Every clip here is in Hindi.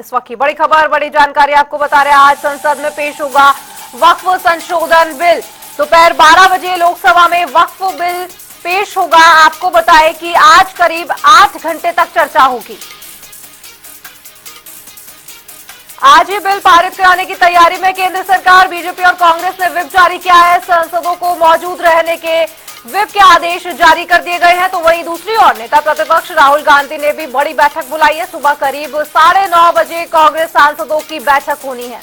इस वक्त की बड़ी खबर, बड़ी जानकारी आपको बता रहे हैं। आज संसद में पेश होगा वक्फ संशोधन बिल। दोपहर 12 बजे लोकसभा में वक्फ बिल पेश होगा। आपको बताएं कि आज करीब 8 घंटे तक चर्चा होगी। आज ये बिल पारित कराने की तैयारी में केंद्र सरकार। बीजेपी और कांग्रेस ने व्हिप जारी किया है। सांसदों को मौजूद रहने के व्हिप के आदेश जारी कर दिए गए हैं। तो वहीं दूसरी ओर नेता प्रतिपक्ष राहुल गांधी ने भी बड़ी बैठक बुलाई है। सुबह करीब 9:30 बजे कांग्रेस सांसदों की बैठक होनी है।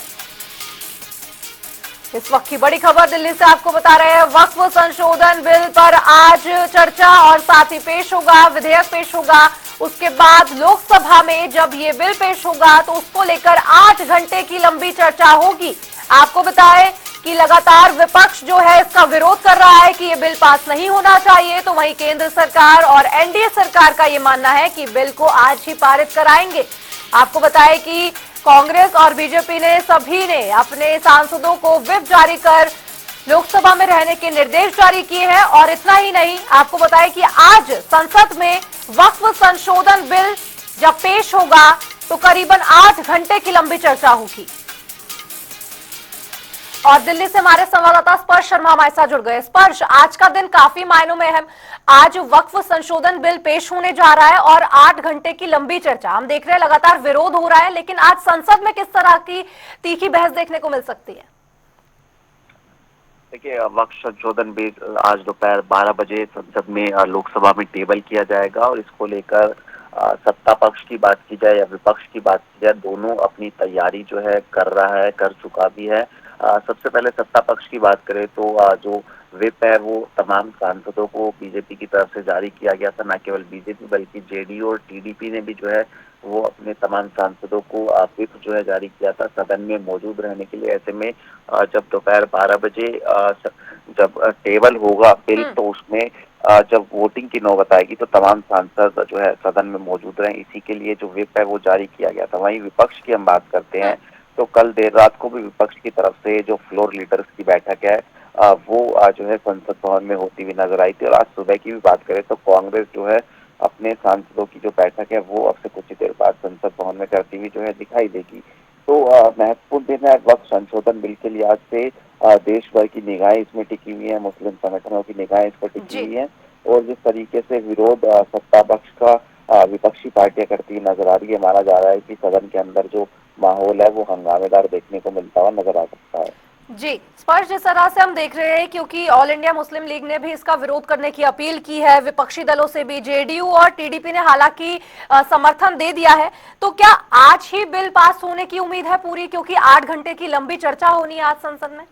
इस वक्त की बड़ी खबर दिल्ली से आपको बता रहे हैं। वक्फ संशोधन बिल पर आज चर्चा और साथ ही पेश होगा, विधेयक पेश होगा। उसके बाद लोकसभा में जब ये बिल पेश होगा तो उसको लेकर 8 घंटे की लंबी चर्चा होगी। आपको बताएं कि लगातार विपक्ष जो है इसका विरोध कर रहा है कि ये बिल पास नहीं होना चाहिए। तो वहीं केंद्र सरकार और एनडीए सरकार का ये मानना है कि बिल को आज ही पारित कराएंगे। आपको बताएं कि कांग्रेस और बीजेपी ने सभी ने अपने सांसदों को व्हिप जारी कर लोकसभा में रहने के निर्देश जारी किए हैं। और इतना ही नहीं, आपको बताएं कि आज संसद में वक्फ संशोधन बिल जब पेश होगा तो करीबन 8 घंटे की लंबी चर्चा होगी। और दिल्ली से हमारे संवाददाता स्पर्श शर्मा हमारे साथ जुड़ गए। स्पर्श, आज का दिन काफी मायनों में अहम। आज वक्फ संशोधन बिल पेश होने जा रहा है और 8 घंटे की लंबी चर्चा। हम देख रहे हैं लगातार विरोध हो रहा है, लेकिन आज संसद में किस तरह की तीखी बहस देखने को मिल सकती है? देखिए, वक्फ संशोधन बिल आज दोपहर 12 बजे संसद में लोकसभा में टेबल किया जाएगा और इसको लेकर सत्ता पक्ष की बात की जाए या विपक्ष की बात की जाए, दोनों अपनी तैयारी जो है कर रहा है, कर चुका भी है। सबसे पहले सत्ता पक्ष की बात करें तो जो व्हिप है वो तमाम सांसदों को बीजेपी की तरफ से जारी किया गया था। न केवल बीजेपी बल्कि जेडीयू और टीडीपी ने भी जो है वो अपने तमाम सांसदों को व्हिप जो है जारी किया था सदन में मौजूद रहने के लिए। ऐसे में जब दोपहर 12 बजे जब टेबल होगा बिल, तो उसमें जब वोटिंग की नौबत आएगी तो तमाम सांसद जो है सदन में मौजूद रहें, इसी के लिए जो व्हिप है वो जारी किया गया था। वहीं विपक्ष की हम बात करते हैं तो कल देर रात को भी विपक्ष की तरफ से जो फ्लोर लीडर्स की बैठक है वो जो है संसद भवन में होती हुई नजर आई थी। और आज सुबह की भी बात करें तो कांग्रेस जो है अपने सांसदों की जो बैठक है वो अब से कुछ ही देर बाद संसद भवन में करती हुई जो है दिखाई देगी। तो महत्वपूर्ण दिन है वक्फ संशोधन बिल के लिहाज से। देश भर की निगाहें इसमें टिकी हुई है, मुस्लिम संगठनों की निगाहें इस पर टिकी हुई है। और जिस तरीके से विरोध सत्ता पक्ष का विपक्षी पार्टियां करती हुई नजर आ रही है, माना जा रहा है कि सदन के अंदर जो माहौल है वो हंगामेदार देखने को मिलता हुआ नजर आ सकता है। जी स्पर्श, जिस तरह से हम देख रहे हैं, क्योंकि ऑल इंडिया मुस्लिम लीग ने भी इसका विरोध करने की अपील की है, विपक्षी दलों से भी, जेडीयू और टीडीपी ने हालांकि समर्थन दे दिया है, तो क्या आज ही बिल पास होने की उम्मीद है पूरी, क्योंकि 8 घंटे की लंबी चर्चा होनी है आज संसद में?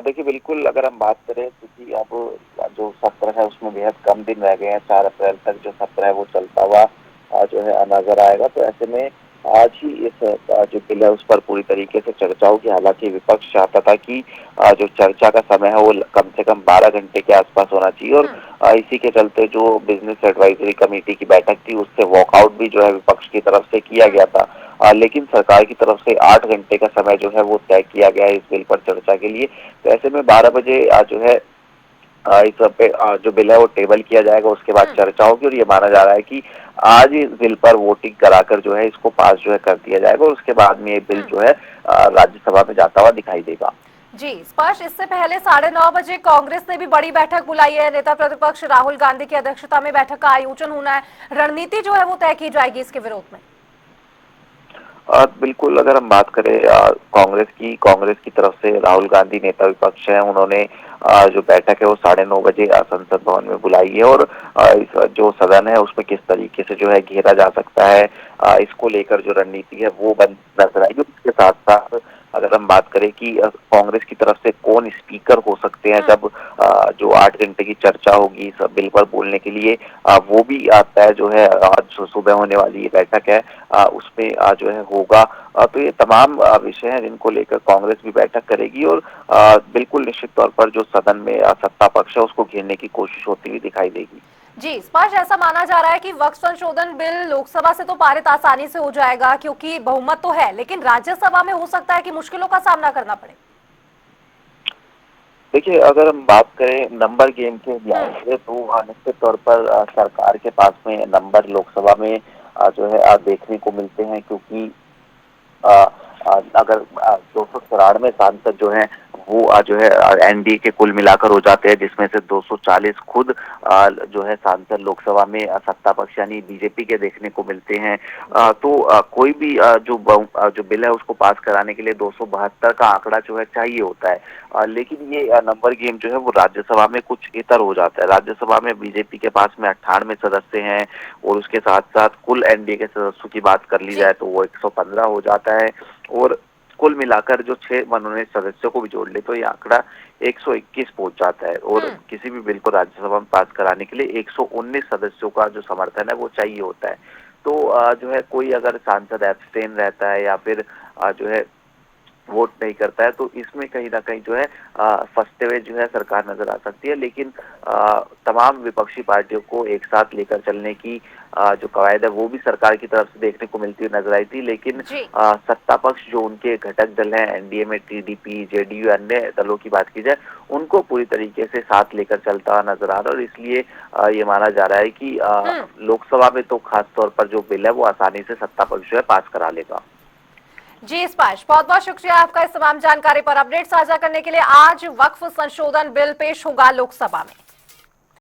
देखिए, बिल्कुल अगर हम बात करें क्योंकि अब जो सत्र है उसमें बेहद कम दिन रह गए हैं। 4 अप्रैल तक जो सत्र है वो चलता हुआ जो है नजर आएगा। तो ऐसे में आज ही इस जो बिल है उस पर पूरी तरीके से चर्चा होगी। हालांकि विपक्ष चाहता था कि जो चर्चा का समय है वो कम से कम 12 घंटे के आसपास होना चाहिए। और इसी के चलते जो बिजनेस एडवाइजरी कमेटी की बैठक थी उससे वॉकआउट भी जो है विपक्ष की तरफ से किया गया था। लेकिन सरकार की तरफ से 8 घंटे का समय जो है वो तय किया गया है इस बिल पर चर्चा के लिए। तो ऐसे में 12 बजे जो है इस पे जो बिल है वो टेबल किया जाएगा, उसके बाद चर्चा होगी। और ये माना जा रहा है कि आज इस बिल पर वोटिंग कराकर जो है इसको पास जो है कर दिया जाएगा और उसके बाद में ये बिल जो है राज्यसभा में जाता हुआ दिखाई देगा। जी स्पर्श, इससे पहले 9:30 बजे कांग्रेस ने भी बड़ी बैठक बुलाई है। नेता प्रतिपक्ष राहुल गांधी की अध्यक्षता में बैठक का आयोजन होना है। रणनीति जो है वो तय की जाएगी इसके विरोध में। बिल्कुल, अगर हम बात करें कांग्रेस की तरफ से राहुल गांधी नेता विपक्ष हैं, उन्होंने जो बैठक है वो 9:30 बजे संसद भवन में बुलाई है। और इस जो सदन है उसमें किस तरीके से जो है घेरा जा सकता है इसको लेकर जो रणनीति है वो बन नजर आएगी। उसके साथ साथ अगर हम बात करें कि कांग्रेस की तरफ से कौन स्पीकर हो सकते हैं जब जो 8 घंटे की चर्चा होगी इस बिल पर बोलने के लिए, वो भी तय जो है आज सुबह होने वाली ये बैठक है उसमें जो है होगा। तो ये तमाम विषय हैं जिनको लेकर कांग्रेस भी बैठक करेगी। और बिल्कुल निश्चित तौर पर जो सदन में सत्ता पक्ष है उसको घेरने की कोशिश होती हुई दिखाई देगी। जी स्पर्श, ऐसा माना जा रहा है कि वक्फ संशोधन बिल लोकसभा से तो पारित आसानी से हो जाएगा क्योंकि बहुमत तो है, लेकिन राज्यसभा में हो सकता है कि मुश्किलों का सामना करना पड़े। देखिए, अगर हम बात करें नंबर गेम के लिहाज से तो निश्चित तौर पर सरकार के पास में नंबर लोकसभा में जो है देखने को मिलते हैं, क्योंकि अगर 294 सांसद जो हैं वो जो है एनडीए के कुल मिलाकर हो जाते हैं, जिसमें से 240 खुद जो है सांसद लोकसभा में सत्ता पक्ष यानी बीजेपी के देखने को मिलते हैं। तो कोई भी जो बिल है उसको पास कराने के लिए 272 का आंकड़ा जो है चाहिए होता है। लेकिन ये नंबर गेम जो है वो राज्यसभा में कुछ इतर हो जाता है। राज्यसभा में बीजेपी के पास में 98 सदस्य हैं और उसके साथ साथ कुल एनडीए के सदस्यों की बात कर ली जी। जाए तो वो 115 हो जाता है, और कुल मिलाकर जो 6 मनोनीत सदस्यों को भी जोड़ ले तो ये आंकड़ा 121 पहुंच जाता है, और किसी भी बिल को राज्यसभा में पास कराने के लिए 119 सदस्यों का जो समर्थन है वो चाहिए होता है। तो जो है कोई अगर सांसद एब्सटेन रहता है या फिर जो है वोट नहीं करता है, तो इसमें कहीं ना कहीं जो है फंसते हुए जो है सरकार नजर आ सकती है। लेकिन तमाम विपक्षी पार्टियों को एक साथ लेकर चलने की जो कवायद है वो भी सरकार की तरफ से देखने को मिलती हुई नजर आई थी। लेकिन जी। सत्ता पक्ष जो उनके घटक दल हैं एनडीए में टीडीपी, जेडीयू, अन्य दलों की बात की जाए, उनको पूरी तरीके से साथ लेकर चलता हुआ नजर आ रहा है, और इसलिए ये माना जा रहा है कि लोकसभा में तो खास तौर पर जो बिल है वो आसानी से सत्ता पक्ष जो है पास करा लेगा। जी स्पर्श, बहुत बहुत शुक्रिया आपका इस तमाम जानकारी पर अपडेट साझा करने के लिए। आज वक्फ संशोधन बिल पेश होगा लोकसभा में।